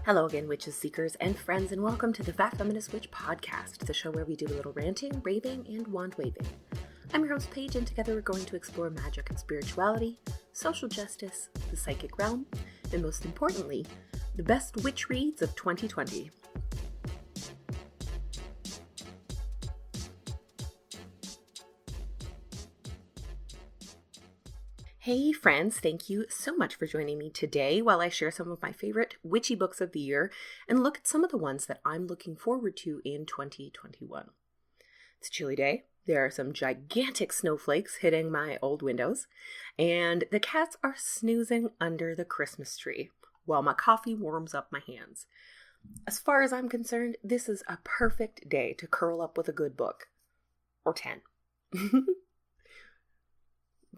Hello again, witches, seekers, and friends, and welcome to the Fat Feminist Witch Podcast, the show where we do a little ranting, raving, and wand waving. I'm your host, Paige, and together we're going to explore magic and spirituality, social justice, the psychic realm, and most importantly, the best witch reads of 2020. Hey friends, thank you so much for joining me today while I share some of my favorite witchy books of the year and look at some of the ones that I'm looking forward to in 2021. It's a chilly day. There are some gigantic snowflakes hitting my old windows, and the cats are snoozing under the Christmas tree while my coffee warms up my hands. As far as I'm concerned, this is a perfect day to curl up with a good book. Or 10.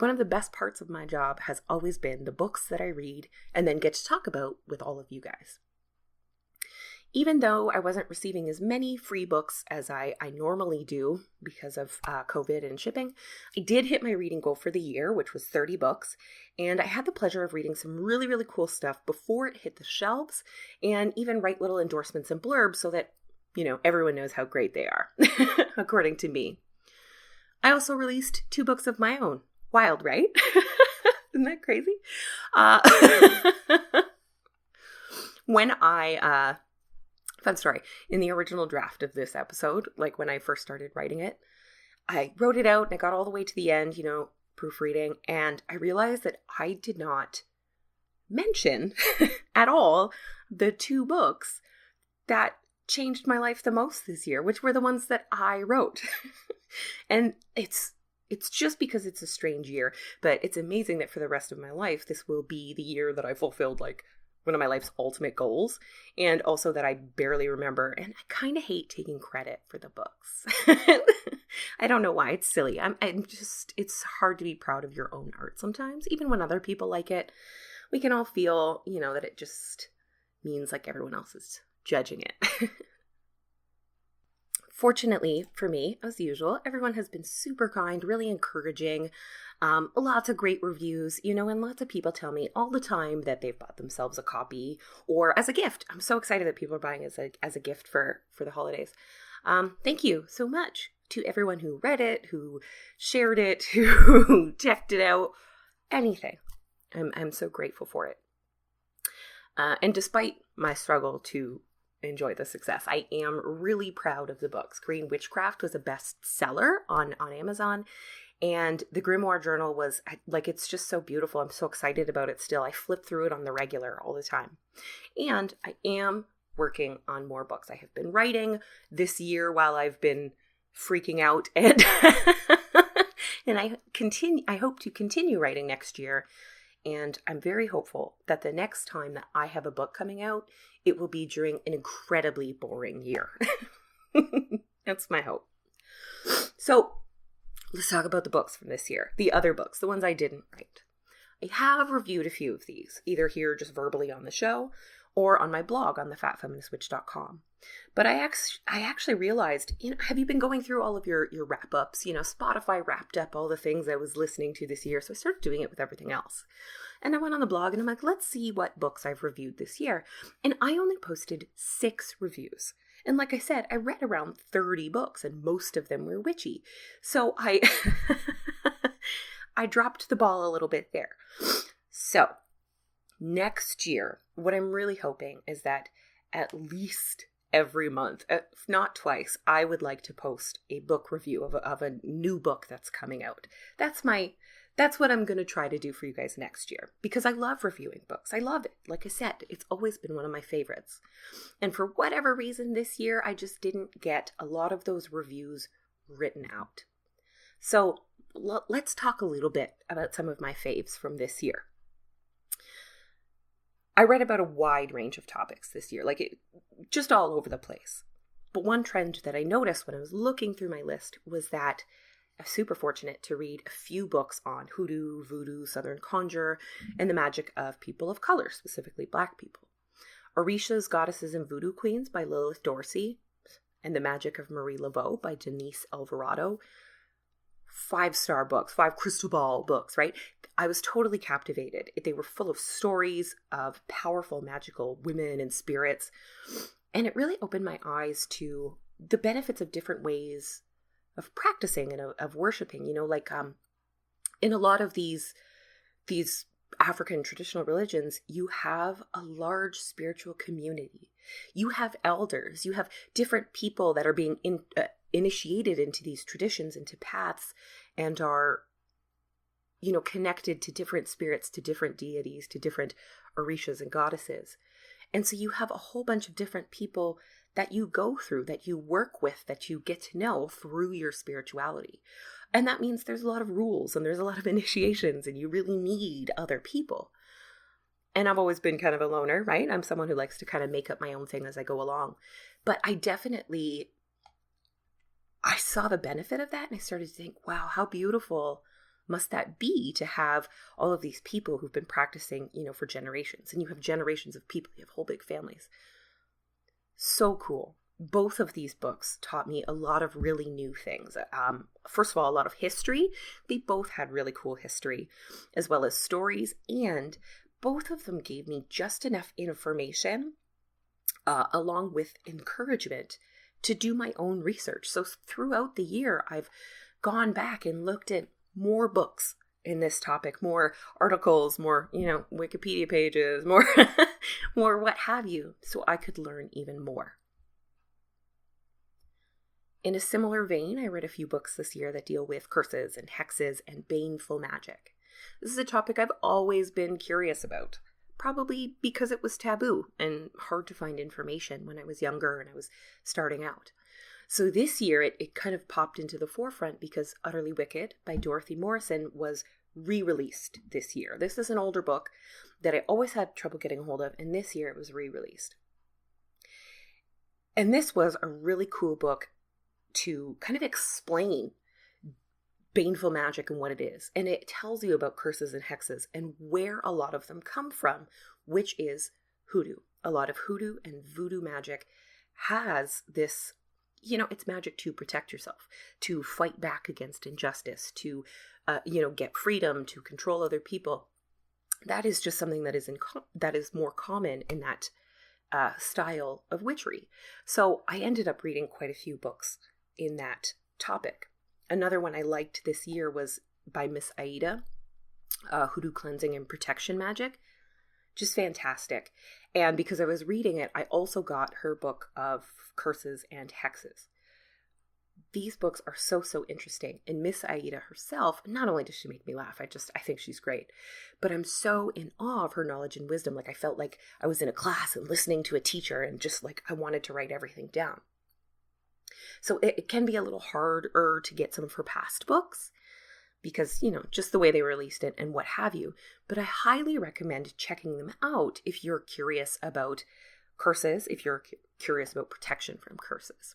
One of the best parts of my job has always been the books that I read and then get to talk about with all of you guys. Even though I wasn't receiving as many free books as I normally do because of COVID and shipping, I did hit my reading goal for the year, which was 30 books, and I had the pleasure of reading some really, really cool stuff before it hit the shelves, and even write little endorsements and blurbs so that, everyone knows how great they are, according to me. I also released 2 books of my own. Wild, right? Isn't that crazy? Fun story, in the original draft of this episode, like when I first started writing it, I wrote it out and I got all the way to the end, proofreading, and I realized that I did not mention at all the 2 books that changed my life the most this year, which were the ones that I wrote. And it's just because it's a strange year, but it's amazing that for the rest of my life, this will be the year that I fulfilled one of my life's ultimate goals, and also that I barely remember, and I kind of hate taking credit for the books. I don't know why. It's silly. It's hard to be proud of your own art sometimes, even when other people like it. We can all feel, that it just means like everyone else is judging it. Fortunately for me, as usual, everyone has been super kind, really encouraging, lots of great reviews, and lots of people tell me all the time that they've bought themselves a copy or as a gift. I'm so excited that people are buying as a gift for the holidays. Thank you so much to everyone who read it, who shared it, who checked it out, anything. I'm so grateful for it. And despite my struggle to enjoy the success, I am really proud of the books. Green Witchcraft was a bestseller on Amazon, and the Grimoire Journal was it's just so beautiful. I'm so excited about it still. I flip through it on the regular all the time. And I am working on more books. I have been writing this year while I've been freaking out, and and I hope to continue writing next year. And I'm very hopeful that the next time that I have a book coming out, it will be during an incredibly boring year. That's my hope. So let's talk about the books from this year. The other books, the ones I didn't write. I have reviewed a few of these, either here just verbally on the show or on my blog on thefatfeministwitch.com. But I actually realized, have you been going through all of your wrap-ups? Spotify wrapped up all the things I was listening to this year, so I started doing it with everything else. And I went on the blog and I'm like, let's see what books I've reviewed this year. And I only posted 6 reviews. And like I said, I read around 30 books and most of them were witchy. So I dropped the ball a little bit there. So next year, what I'm really hoping is that at least every month, if not twice, I would like to post a book review of a new book that's coming out. That's what I'm going to try to do for you guys next year, because I love reviewing books. I love it. Like I said, it's always been one of my favorites. And for whatever reason this year, I just didn't get a lot of those reviews written out. So let's talk a little bit about some of my faves from this year. I read about a wide range of topics this year, just all over the place. But one trend that I noticed when I was looking through my list was that I was super fortunate to read a few books on Hoodoo, Voodoo, Southern Conjure, and the magic of people of color, specifically Black people. Orishas, Goddesses, and Voodoo Queens by Lilith, Dorsey, and the Magic of Marie Laveau by Denise Alvarado. 5-star books, 5 crystal ball books, right? I was totally captivated. They were full of stories of powerful magical women and spirits. And it really opened my eyes to the benefits of different ways of practicing and of worshiping. In a lot of these African traditional religions, you have a large spiritual community. You have elders. You have different people that are being initiated into these traditions, into paths, and are connected to different spirits, to different deities, to different Orishas and goddesses. And so you have a whole bunch of different people that you go through, that you work with, that you get to know through your spirituality. And that means there's a lot of rules and there's a lot of initiations, and you really need other people. And I've always been kind of a loner, right? I'm someone who likes to kind of make up my own thing as I go along. But I saw the benefit of that, and I started to think, wow, how beautiful must that be to have all of these people who've been practicing, for generations. And you have generations of people, you have whole big families. So cool. Both of these books taught me a lot of really new things. First of all, a lot of history. They both had really cool history, as well as stories. And both of them gave me just enough information, along with encouragement, to do my own research. So throughout the year, I've gone back and looked at more books in this topic, more articles, more, Wikipedia pages, more, more what have you, so I could learn even more. In a similar vein, I read a few books this year that deal with curses and hexes and baneful magic. This is a topic I've always been curious about, probably because it was taboo and hard to find information when I was younger and I was starting out. So this year, it kind of popped into the forefront because Utterly Wicked by Dorothy Morrison was re-released this year. This is an older book that I always had trouble getting a hold of, and this year it was re-released. And this was a really cool book to kind of explain baneful magic and what it is. And it tells you about curses and hexes and where a lot of them come from, which is hoodoo. A lot of hoodoo and voodoo magic has this, it's magic to protect yourself, to fight back against injustice, to, get freedom, to control other people. That is just something that is more common in that style of witchery. So I ended up reading quite a few books in that topic. Another one I liked this year was by Miss Aida, Hoodoo Cleansing and Protection Magic. Just fantastic. And because I was reading it, I also got her book of curses and hexes. These books are so, so interesting. And Miss Aida herself, not only does she make me laugh, I think she's great, but I'm so in awe of her knowledge and wisdom. Like I felt like I was in a class and listening to a teacher and just like I wanted to write everything down. So it can be a little harder to get some of her past books because, just the way they released it and what have you. But I highly recommend checking them out if you're curious about curses, if you're curious about protection from curses.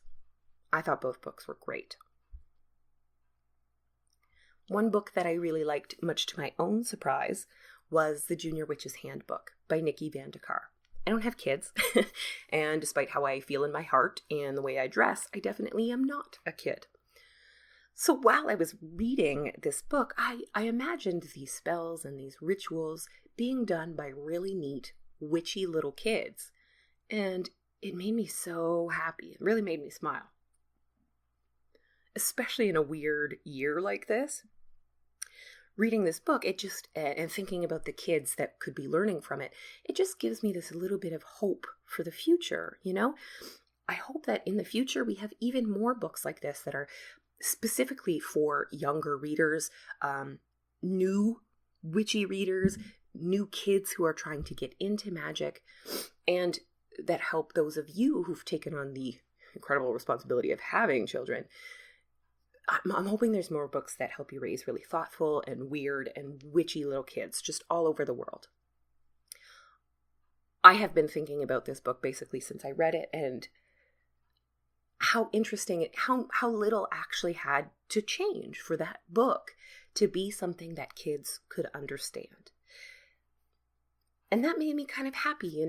I thought both books were great. One book that I really liked, much to my own surprise, was The Junior Witch's Handbook by Nikki Van de Kar. I don't have kids, and despite how I feel in my heart and the way I dress, I definitely am not a kid. So while I was reading this book, I imagined these spells and these rituals being done by really neat, witchy little kids, and it made me so happy. It really made me smile. Especially in a weird year like this. Reading this book, and thinking about the kids that could be learning from it, it just gives me this little bit of hope for the future, I hope that in the future we have even more books like this that are specifically for younger readers, new witchy readers, new kids who are trying to get into magic, and that help those of you who've taken on the incredible responsibility of having children. I'm hoping there's more books that help you raise really thoughtful and weird and witchy little kids just all over the world. I have been thinking about this book basically since I read it and how interesting how little actually had to change for that book to be something that kids could understand. And that made me kind of happy.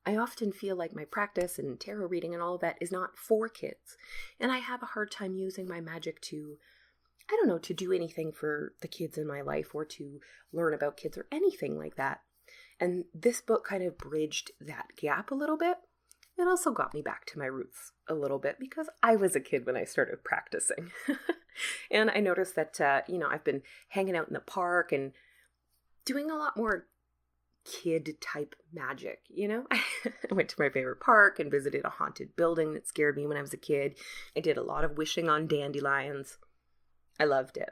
I often feel like my practice and tarot reading and all of that is not for kids. And I have a hard time using my magic to I don't know, to do anything for the kids in my life or to learn about kids or anything like that. And this book kind of bridged that gap a little bit. It also got me back to my roots a little bit because I was a kid when I started practicing. And I noticed that, I've been hanging out in the park and doing a lot more kid type magic, I went to my favorite park and visited a haunted building that scared me when I was a kid. I did a lot of wishing on dandelions. I loved it.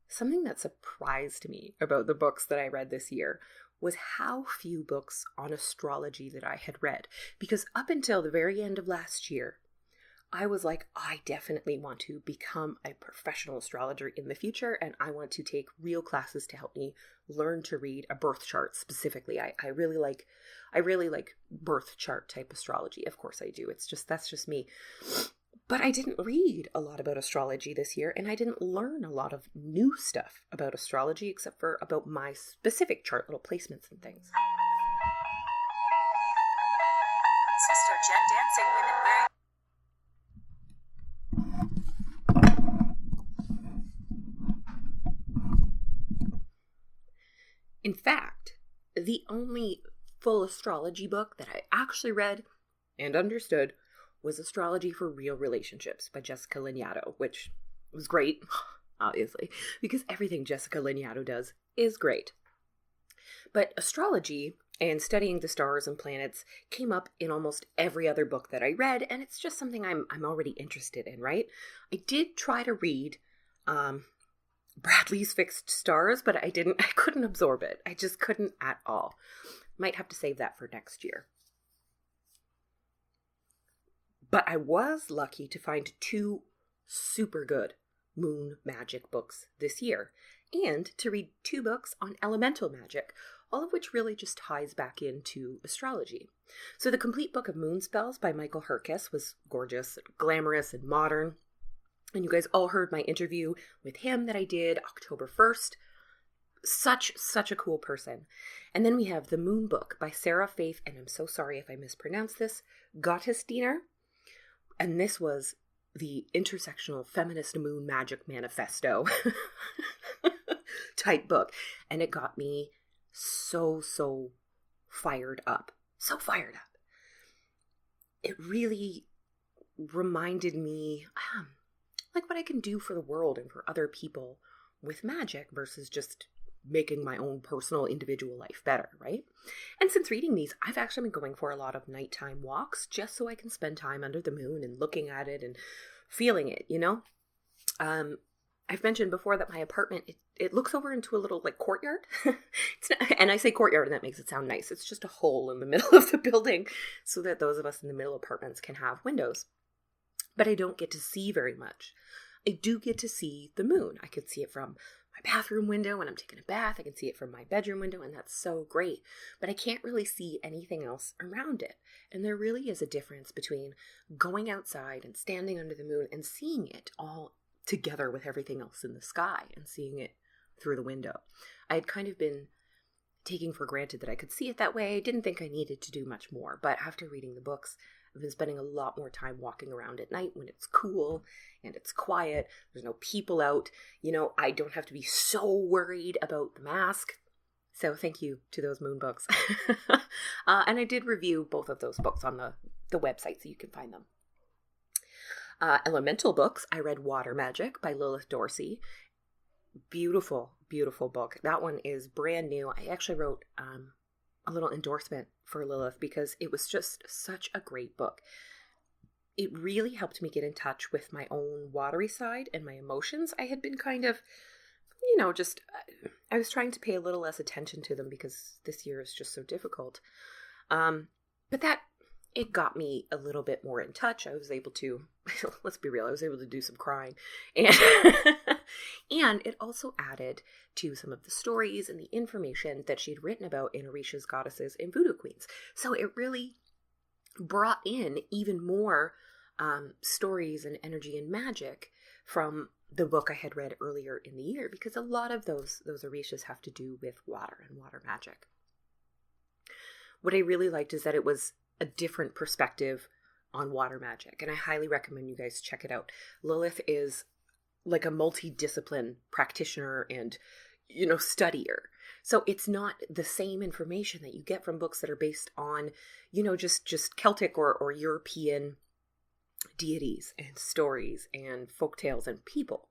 Something that surprised me about the books that I read this year was how few books on astrology that I had read. Because up until the very end of last year, I was like, I definitely want to become a professional astrologer in the future, and I want to take real classes to help me learn to read a birth chart specifically. I really like birth chart type astrology. Of course I do. That's just me. But I didn't read a lot about astrology this year, and I didn't learn a lot of new stuff about astrology except for about my specific chart, little placements and things. Sister Jen dancing women wearing. In fact, the only full astrology book that I actually read and understood was Astrology for Real Relationships by Jessica Lanyadoo, which was great, obviously, because everything Jessica Lanyadoo does is great. But astrology and studying the stars and planets came up in almost every other book that I read, and it's just something I'm already interested in, right? I did try to read Bradley's Fixed Stars, but I couldn't absorb it. I just couldn't at all. Might have to save that for next year. But I was lucky to find 2 super good moon magic books this year, and to read 2 books on elemental magic, all of which really just ties back into astrology. So the complete book of moon spells by Michael Herkes was gorgeous, glamorous, and modern. And you guys all heard my interview with him that I did October 1st. Such a cool person. And then we have the moon book by Sarah Faith, and I'm so sorry if I mispronounce this, Gottesdiener. And this was the intersectional feminist moon magic manifesto type book. And it got me so fired up. So fired up. It really reminded me like what I can do for the world and for other people with magic versus just making my own personal individual life better, right? And since reading these, I've actually been going for a lot of nighttime walks just so I can spend time under the moon and looking at it and feeling it, I've mentioned before that my apartment, it looks over into a little like courtyard. And I say courtyard and that makes it sound nice. It's just a hole in the middle of the building so that those of us in the middle apartments can have windows. But I don't get to see very much. I do get to see the moon. I could see it from my bathroom window when I'm taking a bath. I can see it from my bedroom window, and that's so great. But I can't really see anything else around it. And there really is a difference between going outside and standing under the moon and seeing it all together with everything else in the sky and seeing it through the window. I had kind of been taking for granted that I could see it that way. I didn't think I needed to do much more. But after reading the books, I've been spending a lot more time walking around at night when it's cool and it's quiet. There's no people out. I don't have to be so worried about the mask. So thank you to those moon books. And I did review both of those books on the website so you can find them. Elemental books, I read Water Magic by Lilith Dorsey. Beautiful, beautiful book. That one is brand new. I actually wrote a little endorsement for Lilith because it was just such a great book. It really helped me get in touch with my own watery side and my emotions. I had been kind of, I was trying to pay a little less attention to them because this year is just so difficult. But it got me a little bit more in touch. I was able to, let's be real, I was able to do some crying. And and it also added to some of the stories and the information that she'd written about in Orishas, goddesses, and Voodoo queens. So it really brought in even more stories and energy and magic from the book I had read earlier in the year, because a lot of those Orishas have to do with water and water magic. What I really liked is that it was a different perspective on water magic, and I highly recommend you guys check it out. Lilith is like a multidiscipline practitioner and, studier. So it's not the same information that you get from books that are based on, just Celtic or European deities and stories and folktales and people.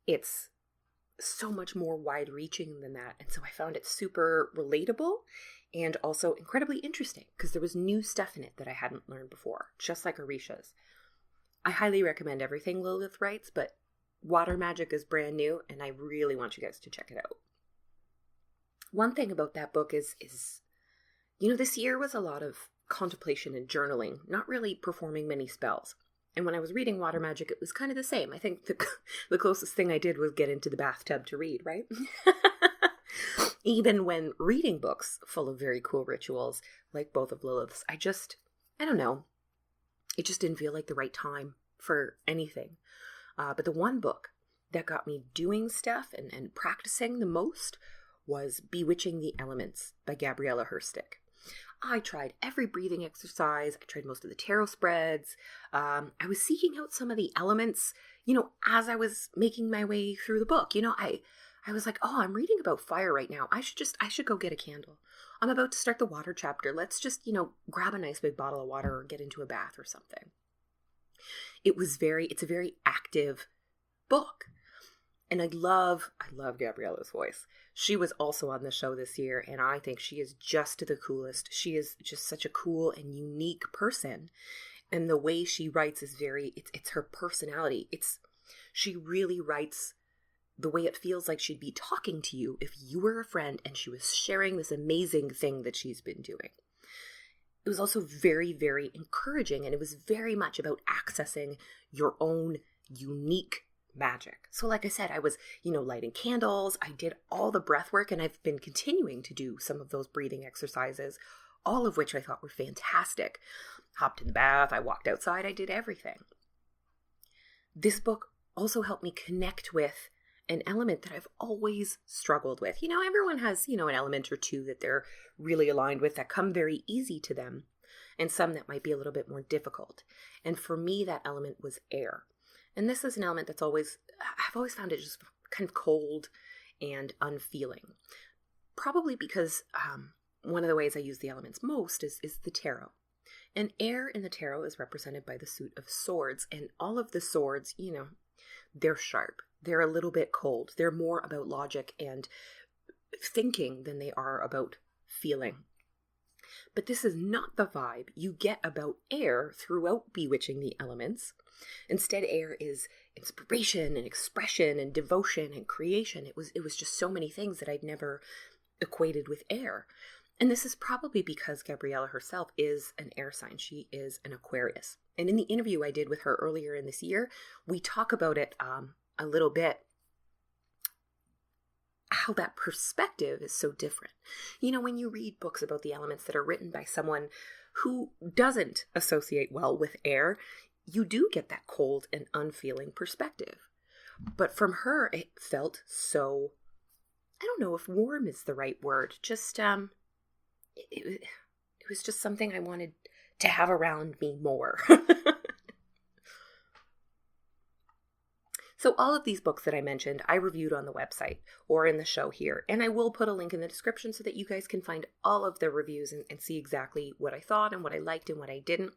It's so much more wide-reaching than that. And so I found it super relatable and also incredibly interesting because there was new stuff in it that I hadn't learned before, just like Orishas. I highly recommend everything Lilith writes, but water magic is brand new, and I really want you guys to check it out. One thing about that book is this year was a lot of contemplation and journaling, not really performing many spells. And when I was reading water magic, it was kind of the same. I think the closest thing I did was get into the bathtub to read, right? Even when reading books full of very cool rituals, like both of Lilith's, I don't know. It just didn't feel like the right time for anything. But the one book that got me doing stuff and practicing the most was Bewitching the Elements by Gabriella Herstick. I tried every breathing exercise. I tried most of the tarot spreads. I was seeking out some of the elements, as I was making my way through the book. I was like, oh, I'm reading about fire right now. I should go get a candle. I'm about to start the water chapter. Let's just, grab a nice big bottle of water or get into a bath or something. It's a very active book. And I love Gabriella's voice. She was also on the show this year, and I think she is just the coolest. She is just such a cool and unique person. And the way she writes is it's her personality. She really writes the way it feels like she'd be talking to you if you were a friend and she was sharing this amazing thing that she's been doing. It was also very, very encouraging, and it was very much about accessing your own unique magic. So like I said, I was, lighting candles. I did all the breath work, and I've been continuing to do some of those breathing exercises, all of which I thought were fantastic. Hopped in the bath. I walked outside. I did everything. This book also helped me connect with an element that I've always struggled with. Everyone has, an element or two that they're really aligned with that come very easy to them, and some that might be a little bit more difficult. And for me, that element was air. And this is an element I've always found it just kind of cold and unfeeling. Probably because one of the ways I use the elements most is the tarot. And air in the tarot is represented by the suit of swords. And all of the swords, they're sharp. They're a little bit cold. They're more about logic and thinking than they are about feeling. But this is not the vibe you get about air throughout Bewitching the Elements. Instead, air is inspiration and expression and devotion and creation. It was just so many things that I'd never equated with air. And this is probably because Gabriella herself is an air sign. She is an Aquarius. And in the interview I did with her earlier in this year, we talk about it a little bit, how that perspective is so different. When you read books about the elements that are written by someone who doesn't associate well with air, you do get that cold and unfeeling perspective. But from her, it felt so, I don't know if warm is the right word, just, it was just something I wanted to have around me more. So all of these books that I mentioned, I reviewed on the website or in the show here. And I will put a link in the description so that you guys can find all of the reviews and see exactly what I thought and what I liked and what I didn't.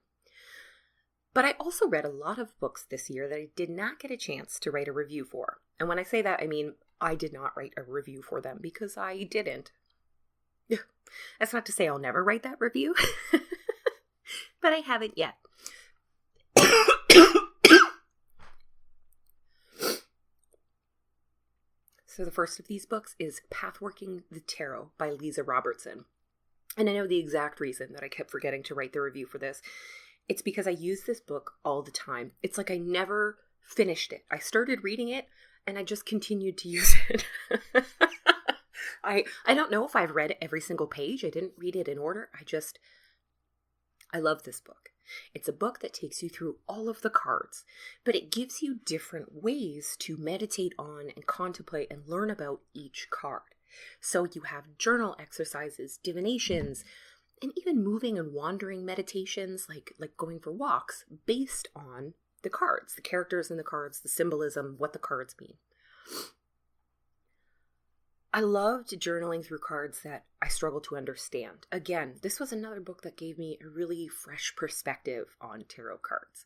But I also read a lot of books this year that I did not get a chance to write a review for. And when I say that, I mean I did not write a review for them because I didn't. That's not to say I'll never write that review, but I haven't yet. So the first of these books is Pathworking the Tarot by Lisa Robertson. And I know the exact reason that I kept forgetting to write the review for this. It's because I use this book all the time. It's like I never finished it. I started reading it and I just continued to use it. I don't know if I've read every single page. I didn't read it in order. I love this book. It's a book that takes you through all of the cards, but it gives you different ways to meditate on and contemplate and learn about each card. So you have journal exercises, divinations, and even moving and wandering meditations, like going for walks, based on the cards, the characters in the cards, the symbolism, what the cards mean. I loved journaling through cards that I struggled to understand. Again, this was another book that gave me a really fresh perspective on tarot cards.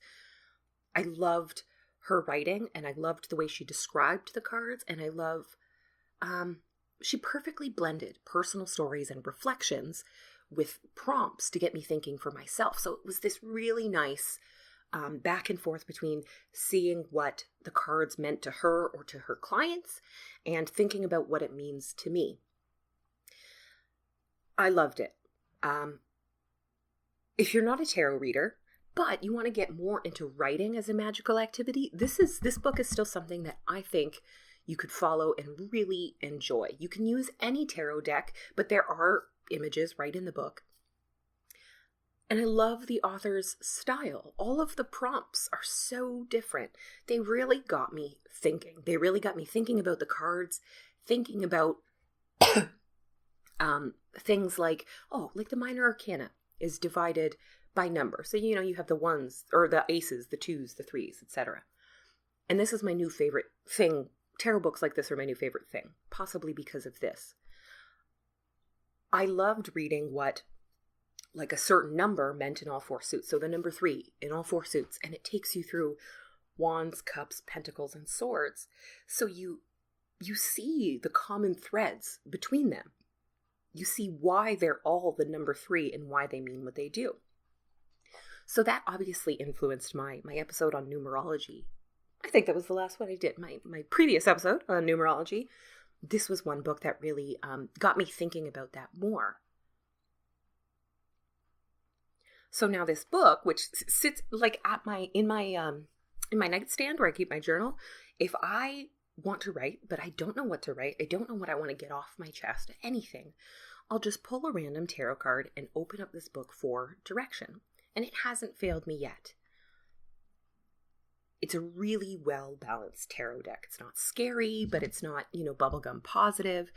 I loved her writing, and I loved the way she described the cards, and I love, she perfectly blended personal stories and reflections with prompts to get me thinking for myself. So it was this really nice back and forth between seeing what the cards meant to her or to her clients and thinking about what it means to me. I loved it. If you're not a tarot reader, but you want to get more into writing as a magical activity, this book is still something that I think you could follow and really enjoy. You can use any tarot deck, but there are images right in the book. And I love the author's style. All of the prompts are so different. They really got me thinking. They really got me thinking about the cards, thinking about things like the minor arcana is divided by number. So, you have the ones, or the aces, the twos, the threes, etc. And this is my new favorite thing. Tarot books like this are my new favorite thing, possibly because of this. I loved reading what a certain number meant in all four suits. So the number 3 in all four suits, and it takes you through wands, cups, pentacles, and swords. So you see the common threads between them. You see why they're all the number 3 and why they mean what they do. So that obviously influenced my episode on numerology. I think that was the last one I did, my previous episode on numerology. This was one book that really got me thinking about that more. So now this book, which sits in my nightstand where I keep my journal, if I want to write, but I don't know what to write, I don't know what I want to get off my chest, anything, I'll just pull a random tarot card and open up this book for direction. And it hasn't failed me yet. It's a really well-balanced tarot deck. It's not scary, but it's not, bubblegum positive.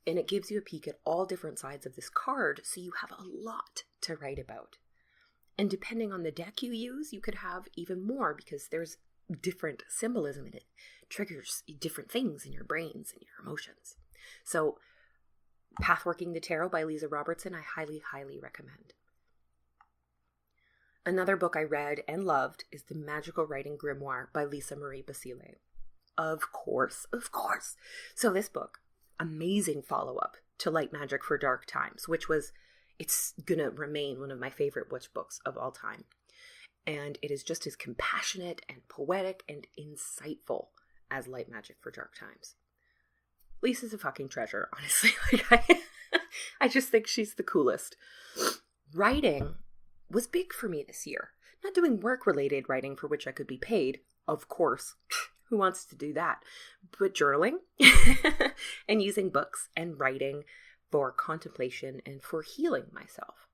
And it gives you a peek at all different sides of this card, so you have a lot to write about. And depending on the deck you use, you could have even more because there's different symbolism in it. It triggers different things in your brains and your emotions. So Pathworking the Tarot by Lisa Robertson, I highly, highly recommend. Another book I read and loved is The Magical Writing Grimoire by Lisa Marie Basile. Of course. So this book, amazing follow-up to Light Magic for Dark Times, it's gonna remain one of my favorite witch books of all time. And it is just as compassionate and poetic and insightful as Light Magic for Dark Times. Lisa's a fucking treasure, honestly. I just think she's the coolest. Writing was big for me this year. Not doing work-related writing for which I could be paid, of course. Who wants to do that? But journaling and using books and writing for contemplation and for healing myself.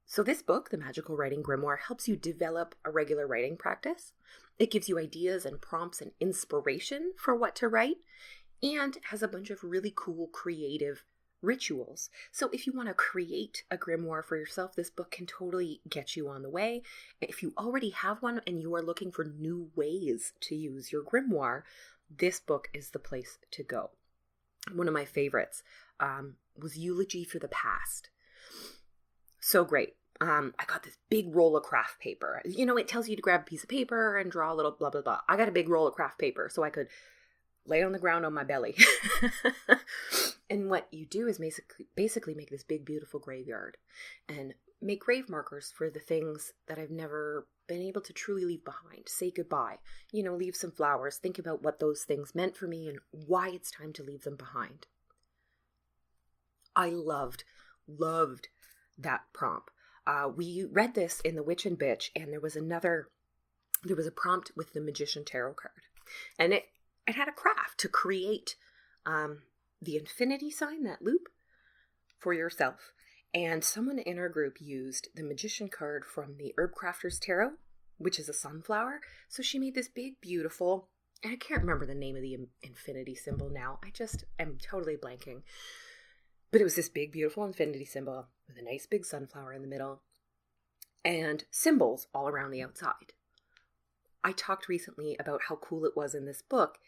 So this book, The Magical Writing Grimoire, helps you develop a regular writing practice. It gives you ideas and prompts and inspiration for what to write, and has a bunch of really cool creative rituals. So if you want to create a grimoire for yourself, this book can totally get you on the way. If you already have one and you are looking for new ways to use your grimoire, this book is the place to go. One of my favorites was Eulogy for the Past. So great. I got this big roll of craft paper. It tells you to grab a piece of paper and draw a little blah, blah, blah. I got a big roll of craft paper so I could lay on the ground on my belly. And what you do is basically make this big, beautiful graveyard and make grave markers for the things that I've never been able to truly leave behind. Say goodbye. Leave some flowers. Think about what those things meant for me and why it's time to leave them behind. I loved that prompt. We read this in The Witch and Bitch, and there was a prompt with the Magician Tarot card. And it had a craft to create the infinity sign, that loop, for yourself. And someone in our group used the Magician card from the Herb Crafter's Tarot, which is a sunflower. So she made this big, beautiful, and I can't remember the name of the infinity symbol now. I just am totally blanking. But it was this big, beautiful infinity symbol with a nice big sunflower in the middle and symbols all around the outside. I talked recently about how cool it was in this book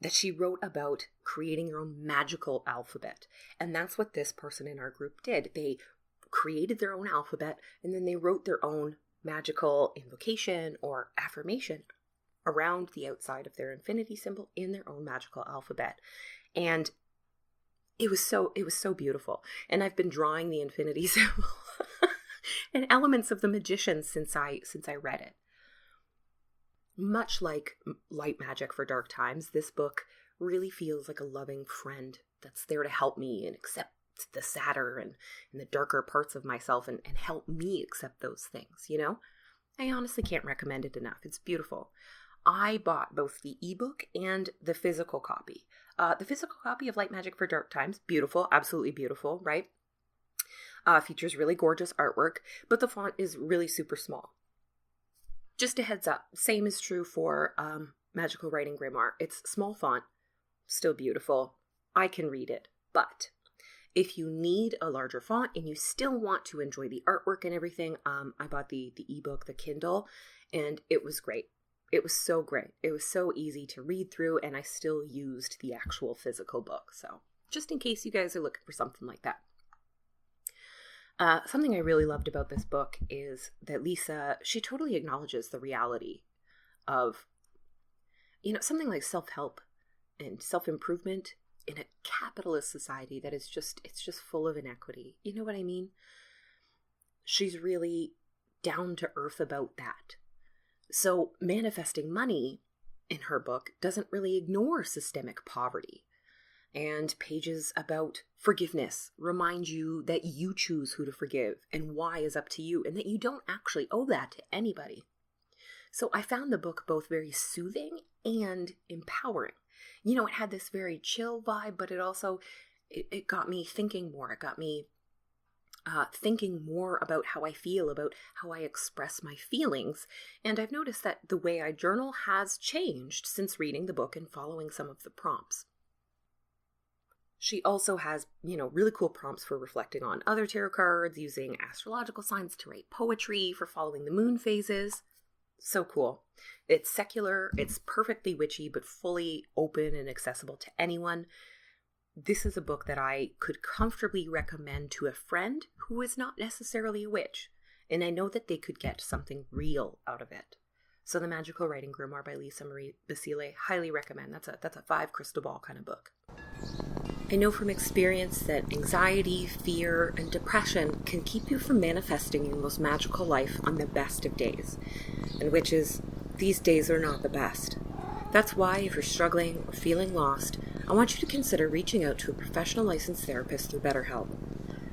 that she wrote about creating your own magical alphabet. And that's what this person in our group did. They created their own alphabet, and then they wrote their own magical invocation or affirmation around the outside of their infinity symbol in their own magical alphabet. And it was so beautiful. And I've been drawing the infinity symbol and elements of the magician since I read it. Much like Light Magic for Dark Times, this book really feels like a loving friend that's there to help me and accept the sadder and the darker parts of myself and help me accept those things, you know? I honestly can't recommend it enough. It's beautiful. I bought both the ebook and the physical copy. The physical copy of Light Magic for Dark Times, beautiful, absolutely beautiful, right? Features really gorgeous artwork, but the font is really super small. Just a heads up, same is true for Magical Writing Grimoire. It's small font, still beautiful. I can read it, but if you need a larger font and you still want to enjoy the artwork and everything, I bought the ebook, the Kindle, and it was great. It was so great. It was so easy to read through, and I still used the actual physical book. So just in case you guys are looking for something like that. Something I really loved about this book is that Lisa, she totally acknowledges the reality of, you know, something like self-help and self-improvement in a capitalist society that is it's just full of inequity. You know what I mean? She's really down to earth about that. So manifesting money in her book doesn't really ignore systemic poverty. And pages about forgiveness remind you that you choose who to forgive and why is up to you, and that you don't actually owe that to anybody. So I found the book both very soothing and empowering. You know, it had this very chill vibe, but it also, it got me thinking more. It got me thinking more about how I feel, about how I express my feelings. And I've noticed that the way I journal has changed since reading the book and following some of the prompts. She also has, you know, really cool prompts for reflecting on other tarot cards, using astrological signs to write poetry, for following the moon phases. So cool. It's secular, it's perfectly witchy, but fully open and accessible to anyone. This is a book that I could comfortably recommend to a friend who is not necessarily a witch, and I know that they could get something real out of it. So The Magical Writing Grimoire by Lisa Marie Basile, highly recommend. That's a 5 crystal ball kind of book. I know from experience that anxiety, fear, and depression can keep you from manifesting your most magical life on the best of days. And witches, these days are not the best. That's why, if you're struggling or feeling lost, I want you to consider reaching out to a professional licensed therapist through BetterHelp.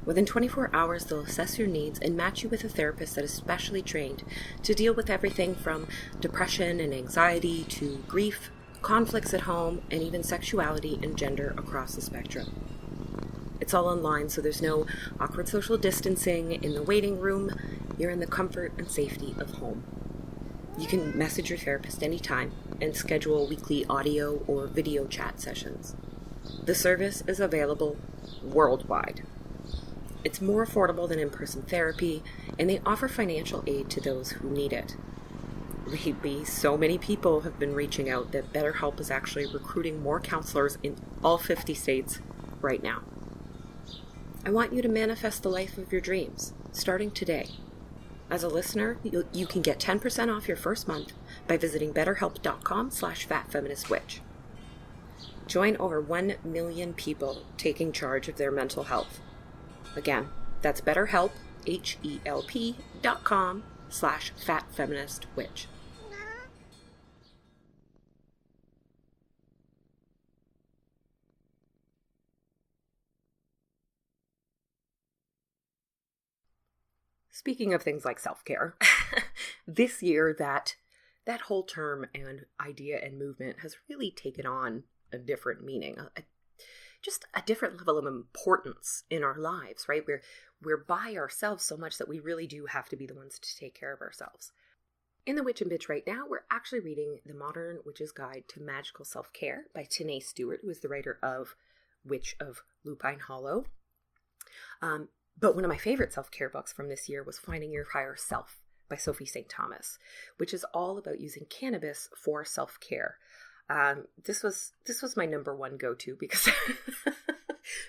Within 24 hours, they'll assess your needs and match you with a therapist that is specially trained to deal with everything from depression and anxiety to grief, conflicts at home, and even sexuality and gender across the spectrum. It's all online, so there's no awkward social distancing in the waiting room. You're in the comfort and safety of home. You can message your therapist anytime and schedule weekly audio or video chat sessions. The service is available worldwide. It's more affordable than in-person therapy, and they offer financial aid to those who need it. Lately, so many people have been reaching out that BetterHelp is actually recruiting more counselors in all 50 states right now. I want you to manifest the life of your dreams, starting today. As a listener, you can get 10% off your first month by visiting betterhelp.com/fatfeministwitch. Join over 1 million people taking charge of their mental health. Again, that's BetterHelp, HELP.com/fatfeministwitch. Speaking of things like self-care, this year that whole term and idea and movement has really taken on a different meaning, just a different level of importance in our lives, right? We're by ourselves so much that we really do have to be the ones to take care of ourselves. In The Witch and Bitch right now, we're actually reading The Modern Witch's Guide to Magical Self-Care by Tanae Stewart, who is the writer of Witch of Lupine Hollow. But one of my favorite self-care books from this year was Finding Your Higher Self by Sophie St. Thomas, which is all about using cannabis for self-care. This was my number one go-to because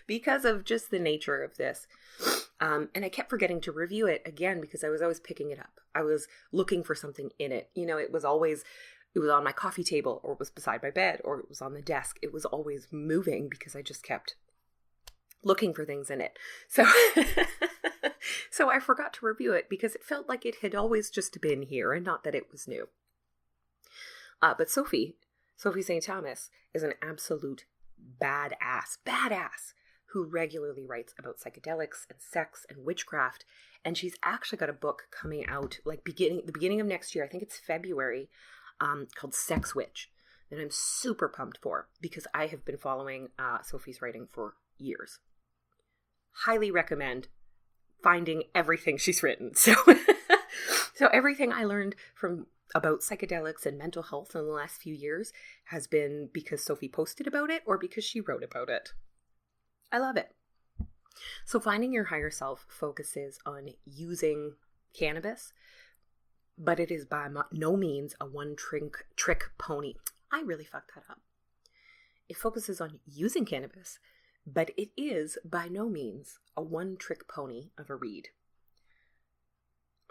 because of just the nature of this. And I kept forgetting to review it again because I was always picking it up. I was looking for something in it. It was on my coffee table, or it was beside my bed, or it was on the desk. It was always moving because I just kept looking for things in it. So so I forgot to review it because it felt like it had always just been here and not that it was new. But Sophie St. Thomas is an absolute badass who regularly writes about psychedelics and sex and witchcraft. And she's actually got a book coming out like the beginning of next year. I think it's February, called Sex Witch, that I'm super pumped for because I have been following Sophie's writing for years. Highly recommend finding everything she's written. So everything I learned about psychedelics and mental health in the last few years has been because Sophie posted about it or because she wrote about it. I love it. So Finding Your Higher Self focuses on using cannabis, but it is by no means a one-trick pony. I really fucked that up. It focuses on using cannabis, but it is by no means a one-trick pony of a read.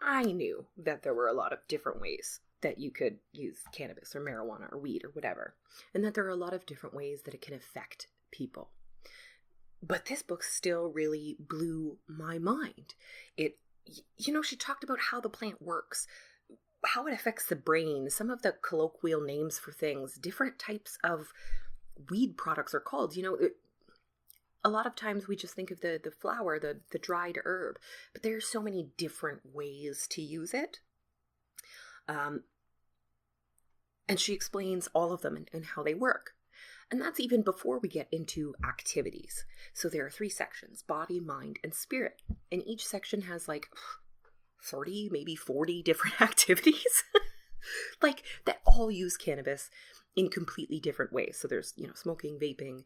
I knew that there were a lot of different ways that you could use cannabis or marijuana or weed or whatever, and that there are a lot of different ways that it can affect people. But this book still really blew my mind. She talked about how the plant works, how it affects the brain, some of the colloquial names for things, different types of weed products are called. A lot of times we just think of the flower, the dried herb, but there are so many different ways to use it. And she explains all of them and how they work. And that's even before we get into activities. So there are 3 sections: body, mind, and spirit. And each section has like 30, maybe 40 different activities like that all use cannabis in completely different ways. So there's, smoking, vaping,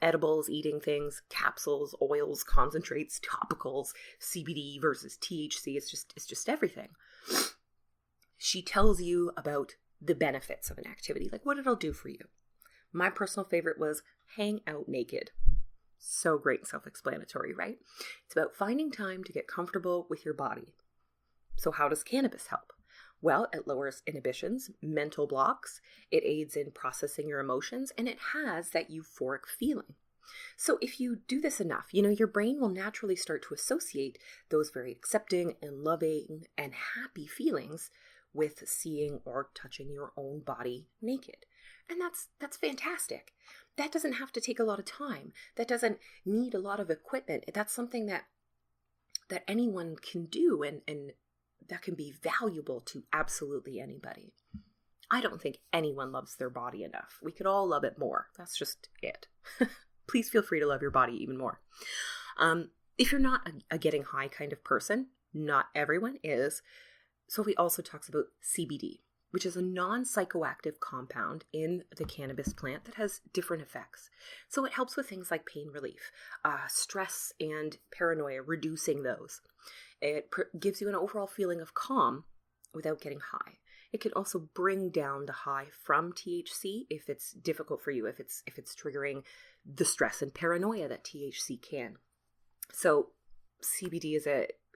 edibles, eating things, capsules, oils, concentrates, topicals, CBD versus THC. It's just everything. She tells you about the benefits of an activity, like what it'll do for you. My personal favorite was hang out naked. So great and self-explanatory, right? It's about finding time to get comfortable with your body. So how does cannabis help? Well, it lowers inhibitions, mental blocks, it aids in processing your emotions, and it has that euphoric feeling. So if you do this enough, your brain will naturally start to associate those very accepting and loving and happy feelings with seeing or touching your own body naked. And that's fantastic. That doesn't have to take a lot of time. That doesn't need a lot of equipment. That's something that anyone can do and that can be valuable to absolutely anybody. I don't think anyone loves their body enough. We could all love it more. That's just it. Please feel free to love your body even more. If you're not a getting high kind of person, not everyone is. Sophie also talks about CBD, which is a non-psychoactive compound in the cannabis plant that has different effects. So it helps with things like pain relief, stress and paranoia, reducing those. It gives you an overall feeling of calm without getting high. It can also bring down the high from THC if it's difficult for you, if it's triggering the stress and paranoia that THC can. So CBD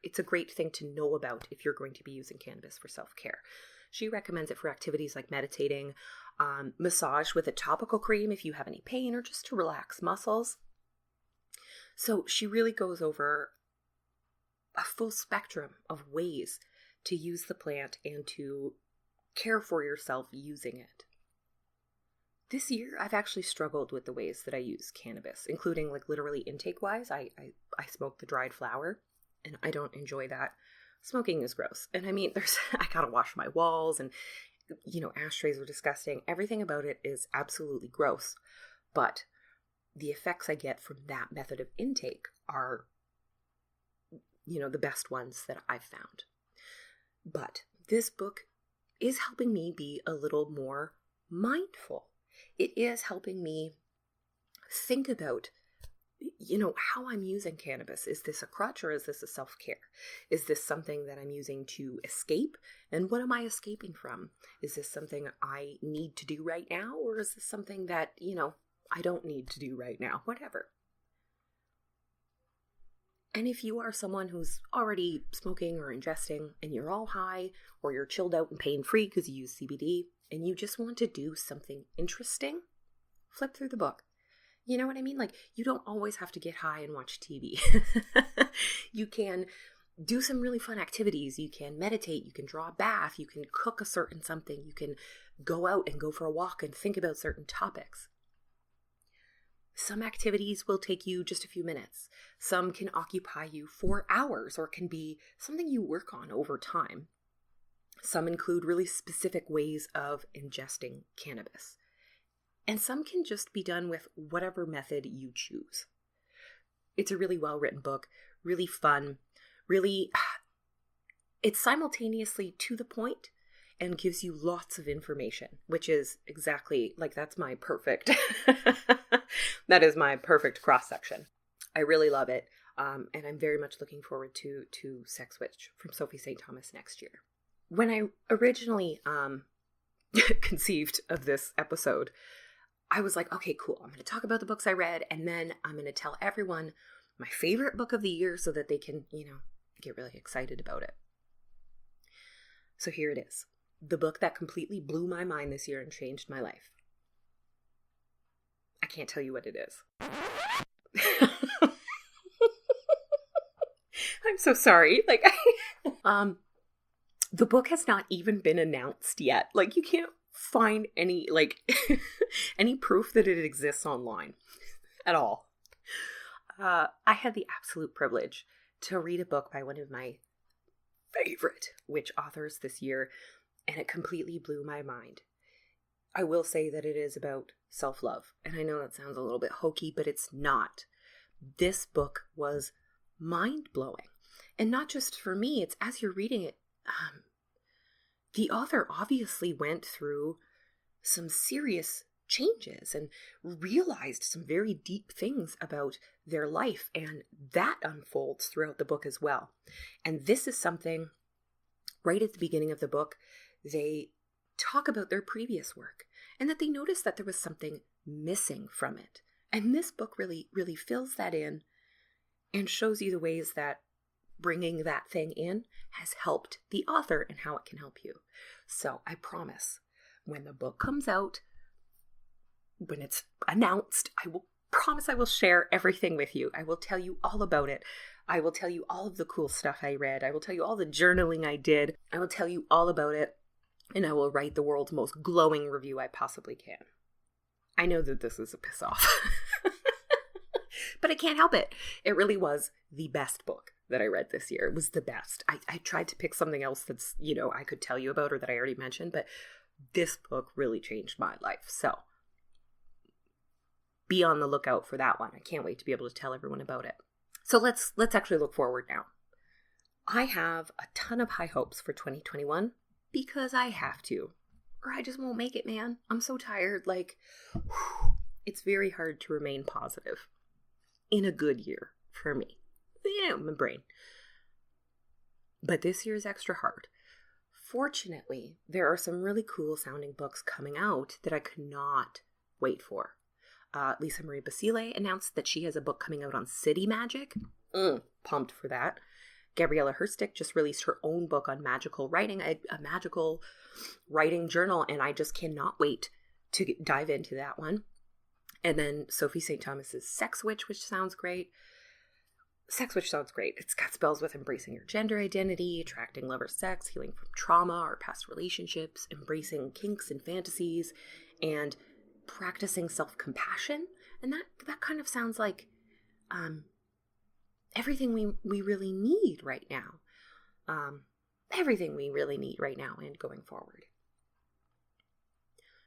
it's a great thing to know about if you're going to be using cannabis for self-care. She recommends it for activities like meditating, massage with a topical cream if you have any pain, or just to relax muscles. So she really goes over a full spectrum of ways to use the plant and to care for yourself using it. This year, I've actually struggled with the ways that I use cannabis, including like literally intake-wise. I smoke the dried flower, and I don't enjoy that. Smoking is gross. And I mean, I gotta wash my walls, and, ashtrays are disgusting. Everything about it is absolutely gross. But the effects I get from that method of intake are, the best ones that I've found. But this book is helping me be a little more mindful. It is helping me think about how I'm using cannabis. Is this a crutch or is this a self-care? Is this something that I'm using to escape? And what am I escaping from? Is this something I need to do right now? Or is this something that, I don't need to do right now? Whatever. And if you are someone who's already smoking or ingesting and you're all high or you're chilled out and pain-free because you use CBD and you just want to do something interesting, flip through the book. You know what I mean? Like, you don't always have to get high and watch TV. You can do some really fun activities. You can meditate. You can draw a bath. You can cook a certain something. You can go out and go for a walk and think about certain topics. Some activities will take you just a few minutes. Some can occupy you for hours or can be something you work on over time. Some include really specific ways of ingesting cannabis. And some can just be done with whatever method you choose. It's a really well-written book, really fun, it's simultaneously to the point and gives you lots of information, which is exactly, that's my perfect, that is my perfect cross-section. I really love it, and I'm very much looking forward to Sex Witch from Sophie St. Thomas next year. When I originally conceived of this episode, I was like, okay, cool. I'm going to talk about the books I read, and then I'm going to tell everyone my favorite book of the year so that they can, get really excited about it. So here it is. The book that completely blew my mind this year and changed my life. I can't tell you what it is. I'm so sorry. The book has not even been announced yet. You can't find any any proof that it exists online at all. I had the absolute privilege to read a book by one of my favorite witch authors this year, and it completely blew my mind. I will say that it is about self-love, and I know that sounds a little bit hokey, but it's not. This book was mind-blowing, and not just for me. It's as you're reading it, the author obviously went through some serious changes and realized some very deep things about their life, and that unfolds throughout the book as well. And this is something right at the beginning of the book, they talk about their previous work and that they noticed that there was something missing from it. And this book really, really fills that in and shows you the ways that bringing that thing in has helped the author and how it can help you. So I promise, when the book comes out, when it's announced, I will share everything with you. I will tell you all about it. I will tell you all of the cool stuff I read. I will tell you all the journaling I did. I will tell you all about it. And I will write the world's most glowing review I possibly can. I know that this is a piss off. But I can't help it. It really was the best book that I read this year. It was the best. I tried to pick something else that's, I could tell you about or that I already mentioned, but this book really changed my life. So be on the lookout for that one. I can't wait to be able to tell everyone about it. So let's actually look forward now. I have a ton of high hopes for 2021 because I have to, or I just won't make it, man. I'm so tired. It's very hard to remain positive in a good year for me. My brain. But this year is extra hard. Fortunately, there are some really cool sounding books coming out that I could not wait for. Lisa Marie Basile announced that she has a book coming out on city magic. Pumped for that. Gabriella Herstick just released her own book on magical writing, a magical writing journal, and I just cannot wait to dive into that one. And then Sophie St. Thomas's Sex Witch, which sounds great. Sex Witch sounds great. It's got spells with embracing your gender identity, attracting lover sex, healing from trauma or past relationships, embracing kinks and fantasies, and practicing self-compassion. And that kind of sounds like everything we really need right now. Everything we really need right now and going forward.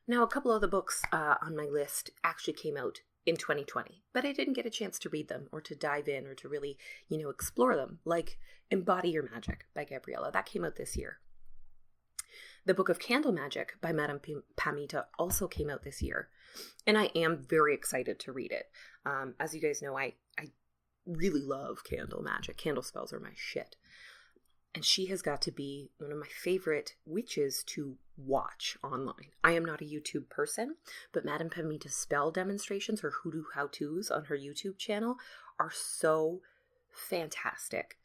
Now, a couple of the books on my list actually came out in 2020, but I didn't get a chance to read them or to dive in or to really, explore them, like Embody Your Magic by Gabriella. That came out this year. The Book of Candle Magic by Madame Pamita also came out this year, and I am very excited to read it. As you guys know, I really love candle magic. Candle spells are my shit. And she has got to be one of my favorite witches to watch online. I am not a YouTube person, but Madame Pamita's spell demonstrations, her Hoodoo how-tos on her YouTube channel are so fantastic.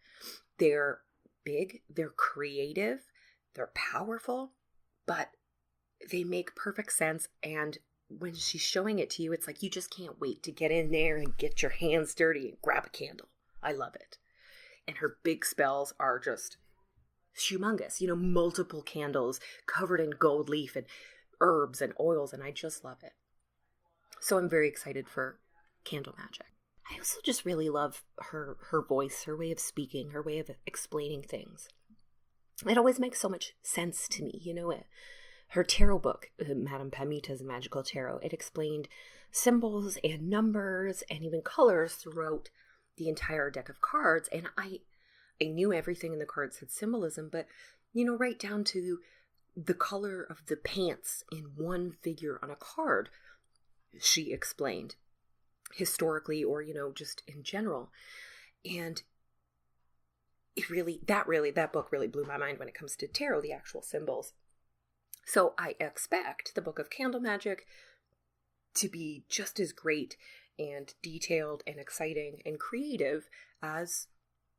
They're big, they're creative, they're powerful, but they make perfect sense. And when she's showing it to you, it's like you just can't wait to get in there and get your hands dirty and grab a candle. I love it. And her big spells are just humongous, multiple candles covered in gold leaf and herbs and oils, and I just love it. So I'm very excited for candle magic. I also just really love her voice, her way of speaking, her way of explaining things. It always makes so much sense to me, Her tarot book, Madame Pamita's Magical Tarot, it explained symbols and numbers and even colors throughout the entire deck of cards. And I knew everything in the cards had symbolism, but, right down to the color of the pants in one figure on a card, she explained historically or, just in general. And that book really blew my mind when it comes to tarot, the actual symbols. So I expect the Book of Candle Magic to be just as great and detailed and exciting and creative as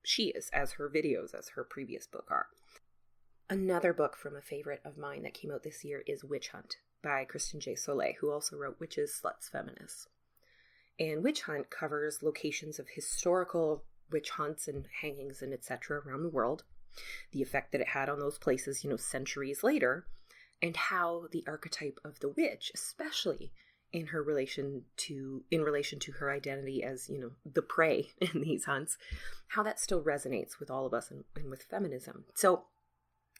she is, as her videos, as her previous book are. Another book from a favorite of mine that came out this year is Witch Hunt by Kristen J. Soleil, who also wrote Witches, Sluts, Feminists. And Witch Hunt covers locations of historical witch hunts and hangings and etc. around the world, the effect that it had on those places, centuries later, and how the archetype of the witch, especially in relation to her identity as, the prey in these hunts, how that still resonates with all of us and with feminism. So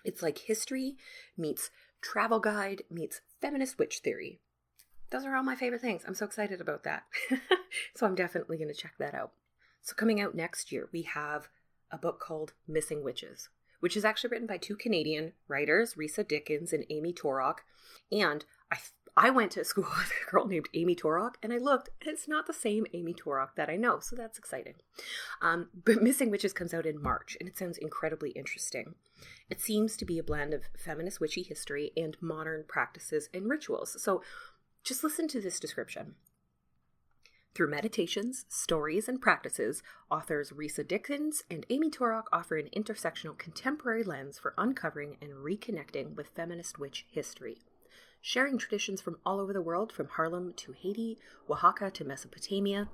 it's like history meets travel guide meets feminist witch theory. Those are all my favorite things. I'm so excited about that. So I'm definitely going to check that out. So coming out next year, we have a book called Missing Witches, which is actually written by two Canadian writers, Risa Dickens and Amy Torok. And I went to school with a girl named Amy Torok, and I looked, and it's not the same Amy Torok that I know, so that's exciting. But Missing Witches comes out in March, and it sounds incredibly interesting. It seems to be a blend of feminist witchy history and modern practices and rituals. So just listen to this description. Through meditations, stories, and practices, authors Risa Dickens and Amy Torok offer an intersectional contemporary lens for uncovering and reconnecting with feminist witch history. Sharing traditions from all over the world, from Harlem to Haiti, Oaxaca to Mesopotamia,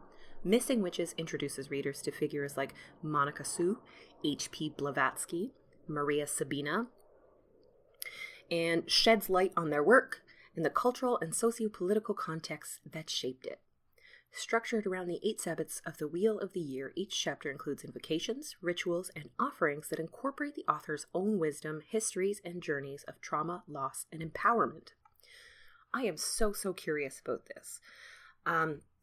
Missing Witches introduces readers to figures like Monica Sue, H.P. Blavatsky, Maria Sabina, and sheds light on their work and the cultural and socio-political contexts that shaped it. Structured around the 8 Sabbats of the Wheel of the Year, each chapter includes invocations, rituals, and offerings that incorporate the author's own wisdom, histories, and journeys of trauma, loss, and empowerment. I am so curious about this.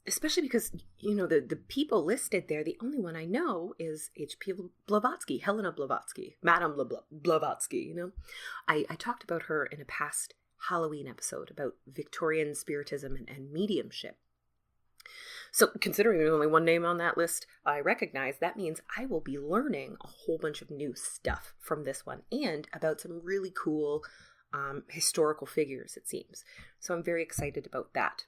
Especially because, the people listed there, the only one I know is H.P. Blavatsky, Helena Blavatsky, Madame Blavatsky, I talked about her in a past Halloween episode about Victorian spiritism and mediumship. So considering there's only one name on that list I recognize, that means I will be learning a whole bunch of new stuff from this one and about some really cool historical figures, it seems. So I'm very excited about that.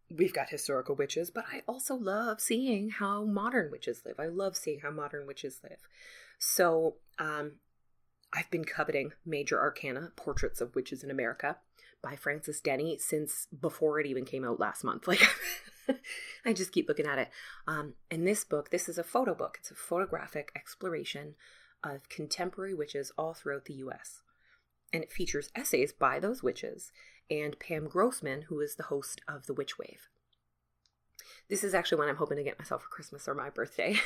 We've got historical witches, but I also love seeing how modern witches live. I love seeing how modern witches live. So I've been coveting Major Arcana, Portraits of Witches in America by Frances Denny since before it even came out last month. I just keep looking at it. And this book, this is a photo book. It's a photographic exploration of contemporary witches all throughout the U.S. And it features essays by those witches and Pam Grossman, who is the host of The Witch Wave. This is actually one I'm hoping to get myself for Christmas or my birthday.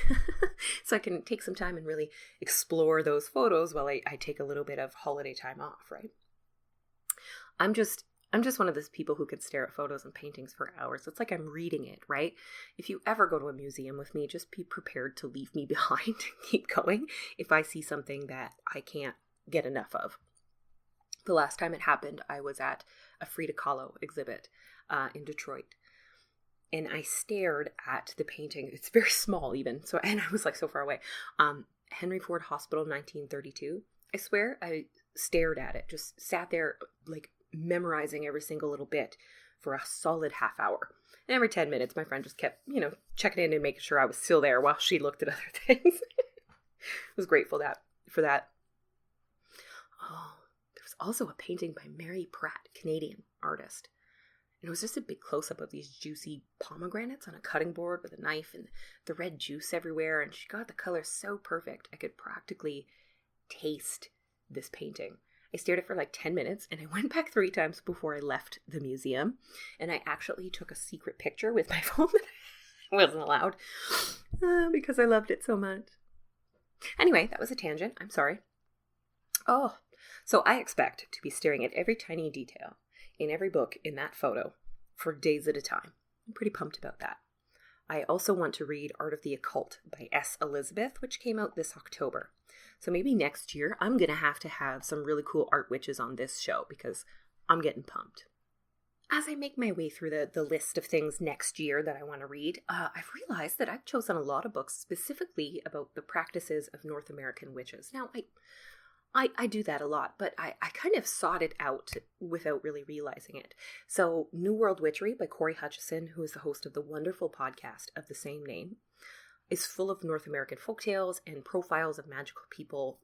So I can take some time and really explore those photos while I take a little bit of holiday time off, right? I'm just one of those people who can stare at photos and paintings for hours. It's like I'm reading it, right? If you ever go to a museum with me, just be prepared to leave me behind and keep going if I see something that I can't get enough of. The last time it happened, I was at a Frida Kahlo exhibit in Detroit. And I stared at the painting. It's very small even. So, and I was like so far away. Henry Ford Hospital, 1932. I swear I stared at it. Just sat there like memorizing every single little bit for a solid half hour. And every 10 minutes, my friend just kept, checking in and making sure I was still there while she looked at other things. I was grateful for that. Oh, there was also a painting by Mary Pratt, Canadian artist. And it was just a big close-up of these juicy pomegranates on a cutting board with a knife and the red juice everywhere. And she got the color so perfect, I could practically taste this painting. I stared at it for like 10 minutes and I went back 3 times before I left the museum. And I actually took a secret picture with my phone that I wasn't allowed because I loved it so much. Anyway, that was a tangent. I'm sorry. Oh, so I expect to be staring at every tiny detail in every book in that photo for days at a time. I'm pretty pumped about that. I also want to read Art of the Occult by S. Elizabeth, which came out this October. So maybe next year I'm going to have some really cool art witches on this show because I'm getting pumped. As I make my way through the list of things next year that I want to read, I've realized that I've chosen a lot of books specifically about the practices of North American witches. Now, I do that a lot, but I kind of sought it out without really realizing it. So New World Witchery by Corey Hutchison, who is the host of the wonderful podcast of the same name, is full of North American folktales and profiles of magical people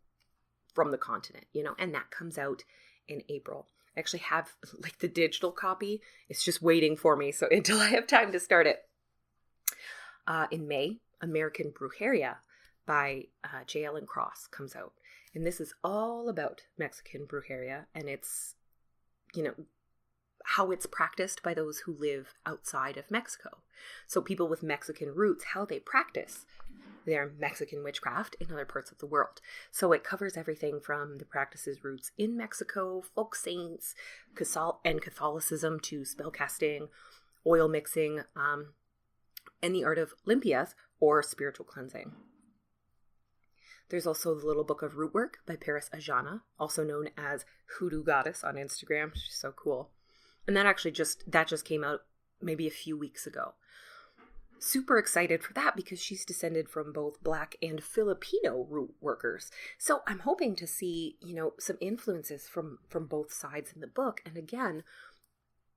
from the continent, and that comes out in April. I actually have like the digital copy. It's just waiting for me so until I have time to start it. In May, American Brujeria by J. Ellen Cross comes out. And this is all about Mexican brujeria, and it's, how it's practiced by those who live outside of Mexico. So people with Mexican roots, how they practice their Mexican witchcraft in other parts of the world. So it covers everything from the practices roots in Mexico, folk saints, and Catholicism to spellcasting, oil mixing, and the art of limpias or spiritual cleansing. There's also the Little Book of Root Work by Paris Ajana, also known as Hoodoo Goddess on Instagram. She's so cool. And that just came out maybe a few weeks ago. Super excited for that because she's descended from both Black and Filipino root workers. So I'm hoping to see, some influences from both sides in the book. And again,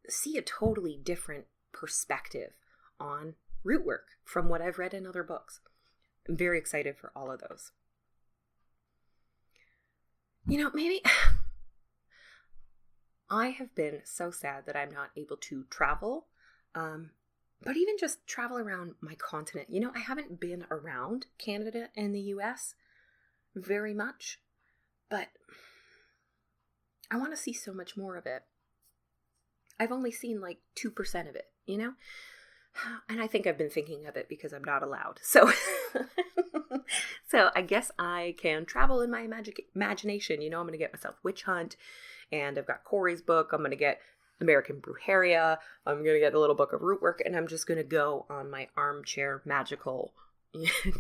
see a totally different perspective on root work from what I've read in other books. I'm very excited for all of those. Maybe I have been so sad that I'm not able to travel, but even just travel around my continent. I haven't been around Canada and the US very much, but I want to see so much more of it. I've only seen like 2% of it, and I think I've been thinking of it because I'm not allowed. So I guess I can travel in my imagination. I'm going to get myself Witch Hunt, and I've got Corey's book. I'm going to get American Brujeria. I'm going to get the Little Book of Root Work, and I'm just going to go on my armchair magical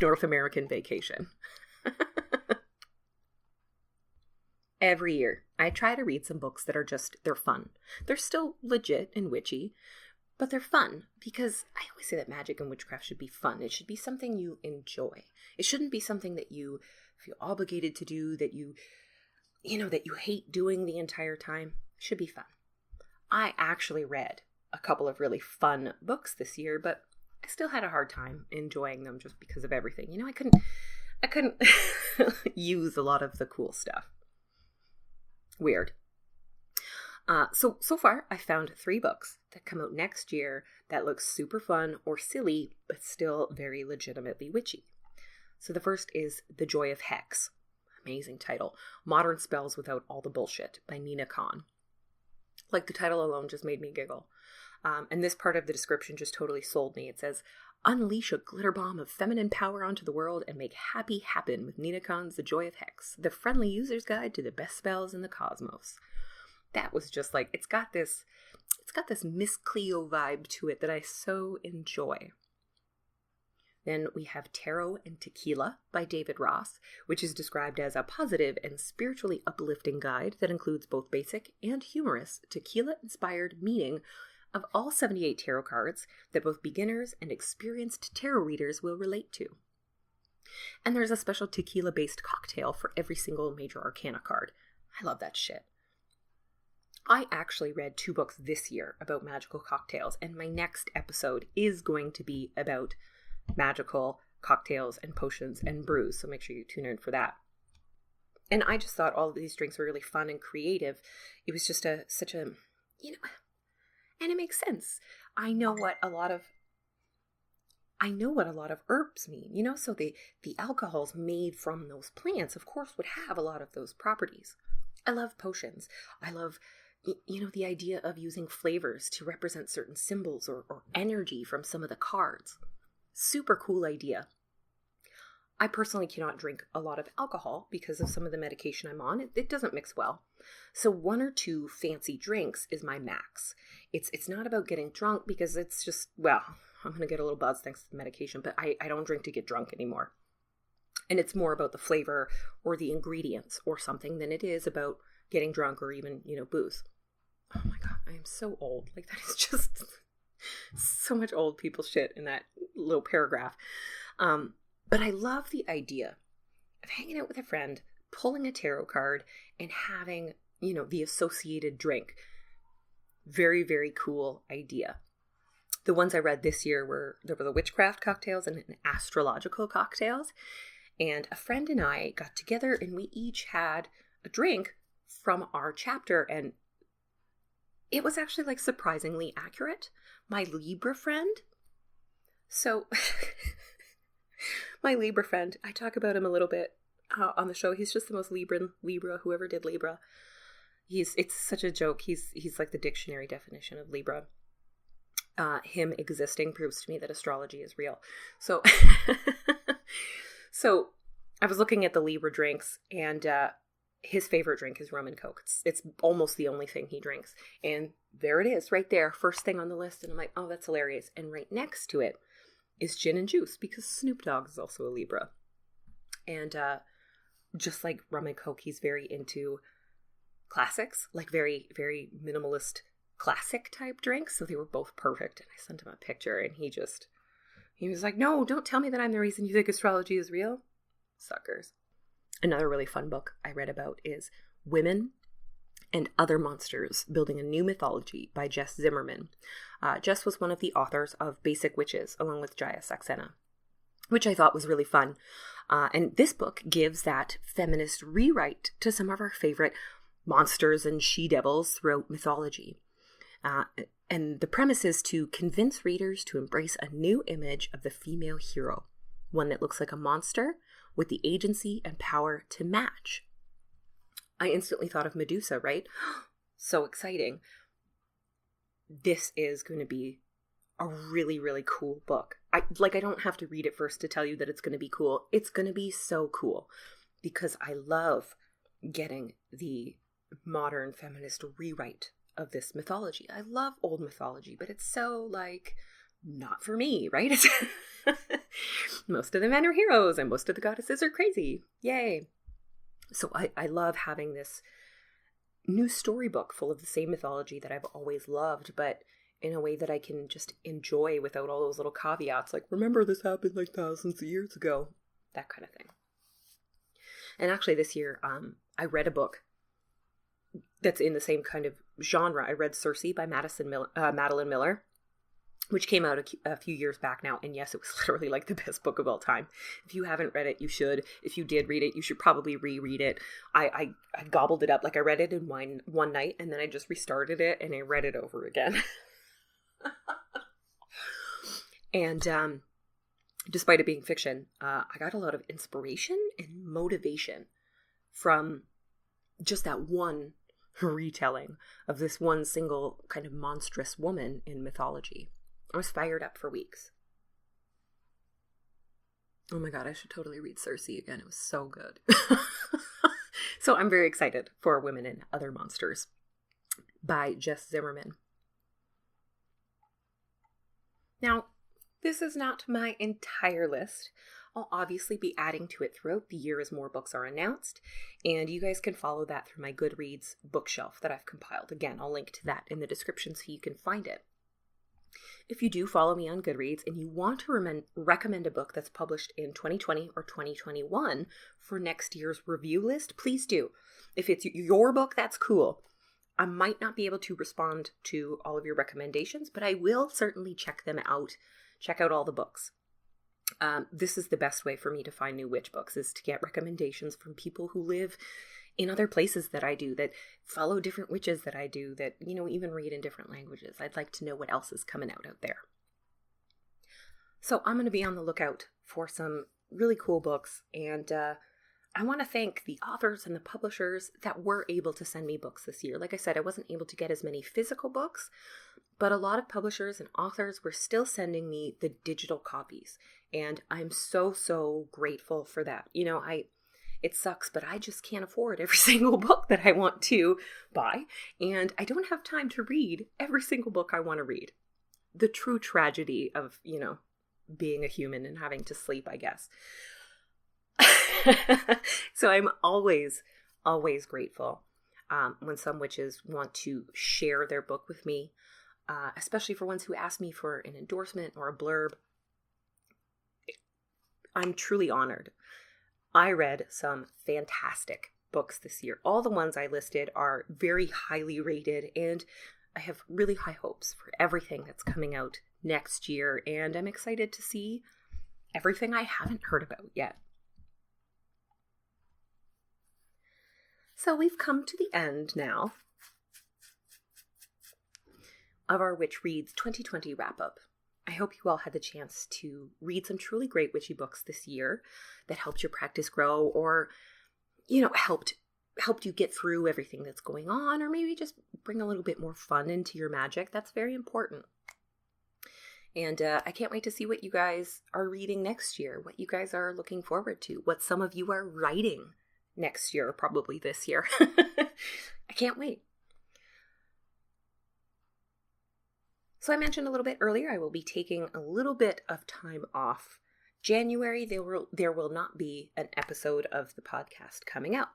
North American vacation. Every year, I try to read some books that are they're fun. They're still legit and witchy, but they're fun because I always say that magic and witchcraft should be fun. It should be something you enjoy. It shouldn't be something that you feel obligated to do, that you hate doing the entire time. It should be fun. I actually read a couple of really fun books this year, but I still had a hard time enjoying them just because of everything. I couldn't use a lot of the cool stuff. Weird. So far, I found 3 books that come out next year that look super fun or silly, but still very legitimately witchy. So the first is The Joy of Hex. Amazing title. Modern Spells Without All the Bullshit by Nina Khan. Like, the title alone just made me giggle. And this part of the description just totally sold me. It says, unleash a glitter bomb of feminine power onto the world and make happy happen with Nina Khan's The Joy of Hex, the friendly user's guide to the best spells in the cosmos. That was just like, it's got this Miss Cleo vibe to it that I so enjoy. Then we have Tarot and Tequila by David Ross, which is described as a positive and spiritually uplifting guide that includes both basic and humorous tequila-inspired meaning of all 78 tarot cards that both beginners and experienced tarot readers will relate to. And there's a special tequila-based cocktail for every single major arcana card. I love that shit. I actually read 2 books this year about magical cocktails, and my next episode is going to be about magical cocktails and potions and brews, so make sure you tune in for that. And I just thought all of these drinks were really fun and creative. It was just such a, and it makes sense. I know what a lot of herbs mean, so the alcohols made from those plants, of course, would have a lot of those properties. I love potions. I love, the idea of using flavors to represent certain symbols or energy from some of the cards. Super cool idea. I personally cannot drink a lot of alcohol because of some of the medication I'm on. It doesn't mix well. So 1 or 2 fancy drinks is my max. It's not about getting drunk because it's just, I'm going to get a little buzzed thanks to the medication, but I don't drink to get drunk anymore. And it's more about the flavor or the ingredients or something than it is about getting drunk or even, booze. Oh my God, I am so old. Like, that is just so much old people shit in that little paragraph. But I love the idea of hanging out with a friend, pulling a tarot card, and having, the associated drink. Very, very cool idea. The ones I read this year there were the witchcraft cocktails and astrological cocktails. And a friend and I got together and we each had a drink from our chapter. And it was actually surprisingly accurate. My Libra friend. So my Libra friend, I talk about him a little bit on the show. He's just the most Libra, whoever did Libra. It's such a joke. He's like the dictionary definition of Libra. Him existing proves to me that astrology is real. So, so I was looking at the Libra drinks, and his favorite drink is rum and coke. It's almost the only thing he drinks. And there it is, right there, first thing on the list. And I'm like, oh, that's hilarious. And right next to it is gin and juice, because Snoop Dogg is also a Libra. And just like rum and coke, he's very into classics, like very, very minimalist classic type drinks. So they were both perfect. And I sent him a picture, and he was like, no, don't tell me that I'm the reason you think astrology is real. Suckers. Another really fun book I read about is Women and Other Monsters, Building a New Mythology by Jess Zimmerman. Jess was one of the authors of Basic Witches, along with Jaya Saxena, which I thought was really fun. And this book gives that feminist rewrite to some of our favorite monsters and she-devils throughout mythology. And the premise is to convince readers to embrace a new image of the female hero, one that looks like a monster with the agency and power to match. I instantly thought of Medusa, right? So exciting. This is going to be a really, really cool book. I don't have to read it first to tell you that it's going to be cool. It's going to be so cool because I love getting the modern feminist rewrite of this mythology. I love old mythology, but it's so not for me, right? Most of the men are heroes and most of the goddesses are crazy. Yay. So I love having this new storybook full of the same mythology that I've always loved, but in a way that I can just enjoy without all those little caveats, like, remember this happened thousands of years ago, that kind of thing. And actually this year, I read a book that's in the same kind of genre. I read Circe by Madeline Miller, which came out a few years back now. And yes, it was literally the best book of all time. If you haven't read it, you should. If you did read it, you should probably reread it. I gobbled it up. I read it in one night, and then I just restarted it and I read it over again. And despite it being fiction, I got a lot of inspiration and motivation from just that one retelling of this one single kind of monstrous woman in mythology. I was fired up for weeks. Oh my God, I should totally read Circe again. It was so good. So I'm very excited for Women and Other Monsters by Jess Zimmerman. Now, This is not my entire list. I'll obviously be adding to it throughout the year as more books are announced, and you guys can follow that through my Goodreads bookshelf that I've compiled. Again, I'll link to that in the description so you can find it. If you do follow me on Goodreads and you want to recommend a book that's published in 2020 or 2021 for next year's review list, please do. If it's your book, that's cool. I might not be able to respond to all of your recommendations, but I will certainly check them out. Check out all the books. This is the best way for me to find new witch books, is to get recommendations from people who live in other places that I do, that follow different witches that I do, that, even read in different languages. I'd like to know what else is coming out there. So I'm going to be on the lookout for some really cool books, and I want to thank the authors and the publishers that were able to send me books this year. Like I said, I wasn't able to get as many physical books, but a lot of publishers and authors were still sending me the digital copies. And I'm so, so grateful for that. It sucks, but I just can't afford every single book that I want to buy. And I don't have time to read every single book I want to read. The true tragedy of, being a human and having to sleep, I guess. So I'm always, always grateful when some witches want to share their book with me, especially for ones who ask me for an endorsement or a blurb. I'm truly honored. I read some fantastic books this year. All the ones I listed are very highly rated, and I have really high hopes for everything that's coming out next year, and I'm excited to see everything I haven't heard about yet. So we've come to the end now of our WitchReads 2020 wrap-up. I hope you all had the chance to read some truly great witchy books this year that helped your practice grow, or, helped you get through everything that's going on, or maybe just bring a little bit more fun into your magic. That's very important. And I can't wait to see what you guys are reading next year, what you guys are looking forward to, what some of you are writing next year, probably this year. I can't wait. So I mentioned a little bit earlier, I will be taking a little bit of time off. January, there will not be an episode of the podcast coming out.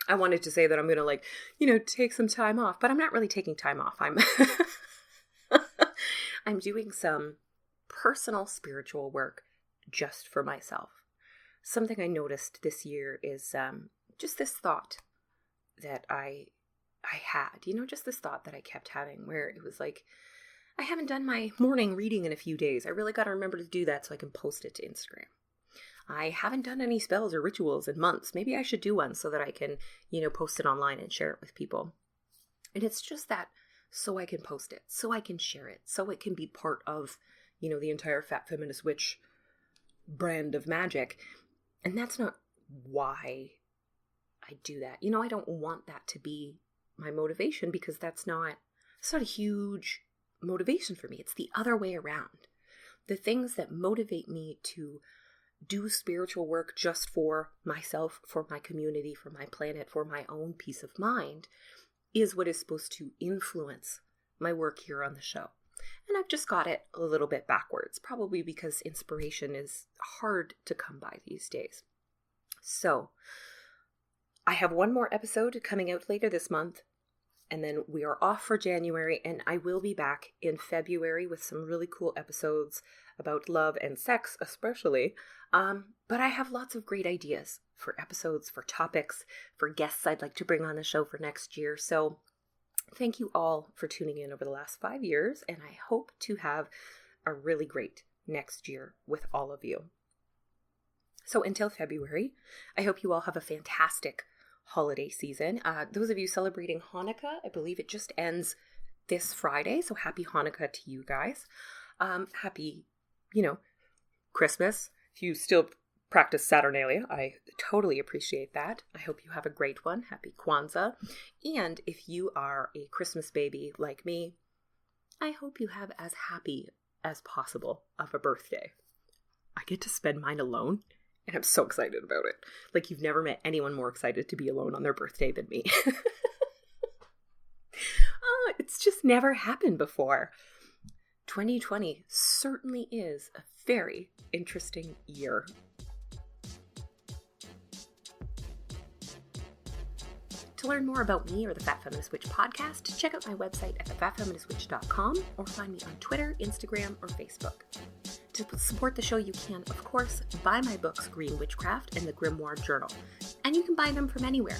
I wanted to say that I'm going to take some time off, but I'm not really taking time off. I'm doing some personal spiritual work just for myself. Something I noticed this year is just this thought that I had, just this thought that I kept having, where it was like, I haven't done my morning reading in a few days. I really got to remember to do that so I can post it to Instagram. I haven't done any spells or rituals in months. Maybe I should do one so that I can, post it online and share it with people. And it's just that, so I can post it, so I can share it, so it can be part of, the entire Fat Feminist Witch brand of magic. And that's not why I do that. I don't want that to be my motivation, because it's not a huge motivation for me. It's the other way around. The things that motivate me to do spiritual work just for myself, for my community, for my planet, for my own peace of mind, is what is supposed to influence my work here on the show. And I've just got it a little bit backwards, probably because inspiration is hard to come by these days. So I have one more episode coming out later this month, and then we are off for January, and I will be back in February with some really cool episodes about love and sex especially. But I have lots of great ideas for episodes, for topics, for guests I'd like to bring on the show for next year. So thank you all for tuning in over the last 5 years, and I hope to have a really great next year with all of you. So until February, I hope you all have a fantastic holiday season. Those of you celebrating Hanukkah, I believe it just ends this Friday, so happy Hanukkah to you guys. Happy, Christmas. If you still practice Saturnalia, I totally appreciate that. I hope you have a great one. Happy Kwanzaa. And if you are a Christmas baby like me, I hope you have as happy as possible of a birthday. I get to spend mine alone, and I'm so excited about it. Like, you've never met anyone more excited to be alone on their birthday than me. It's just never happened before. 2020 certainly is a very interesting year. To learn more about me or the Fat Feminist Witch podcast, check out my website at thefatfeministwitch.com or find me on Twitter, Instagram, or Facebook. To support the show, you can, of course, buy my books Green Witchcraft and the Grimoire Journal, and you can buy them from anywhere.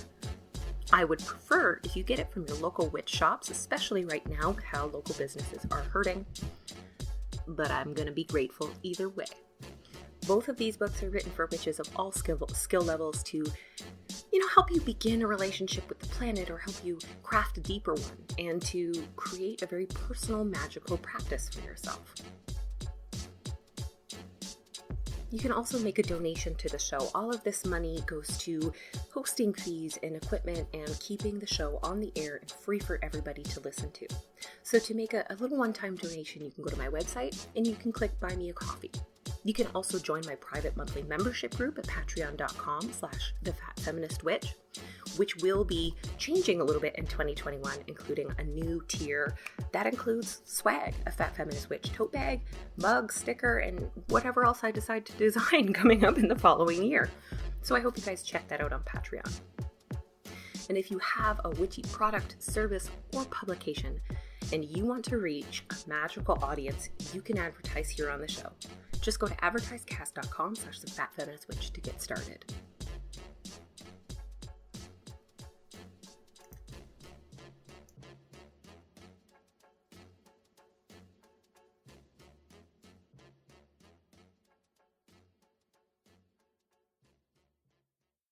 I would prefer if you get it from your local witch shops, especially right now, how local businesses are hurting, but I'm going to be grateful either way. Both of these books are written for witches of all skill levels to, help you begin a relationship with the planet or help you craft a deeper one and to create a very personal magical practice for yourself. You can also make a donation to the show. All of this money goes to hosting fees and equipment and keeping the show on the air and free for everybody to listen to. So to make a little one-time donation, you can go to my website and you can click Buy Me a Coffee. You can also join my private monthly membership group at patreon.com/thefatfeministwitch, which will be changing a little bit in 2021, including a new tier that includes swag, a Fat Feminist Witch tote bag, mug, sticker, and whatever else I decide to design coming up in the following year. So I hope you guys check that out on Patreon. And if you have a witchy product, service, or publication, and you want to reach a magical audience, you can advertise here on the show. Just go to advertisecast.com/thefatfeministwitch to get started.